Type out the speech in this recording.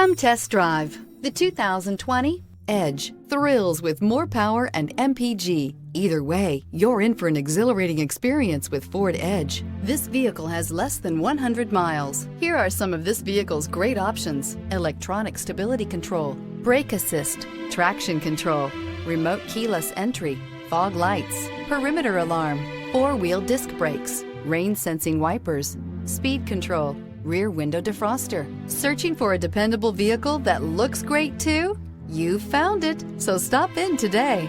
Come test drive the 2020 Edge. Thrills with more power and MPG. Either way, you're in for an exhilarating experience with Ford Edge. This vehicle has less than 100 miles. Here are some of this vehicle's great options: electronic stability control, brake assist, traction control, remote keyless entry, fog lights, perimeter alarm, four-wheel disc brakes, rain sensing wipers, speed control, rear window defroster. Searching for a dependable vehicle that looks great too? You found it, so stop in today.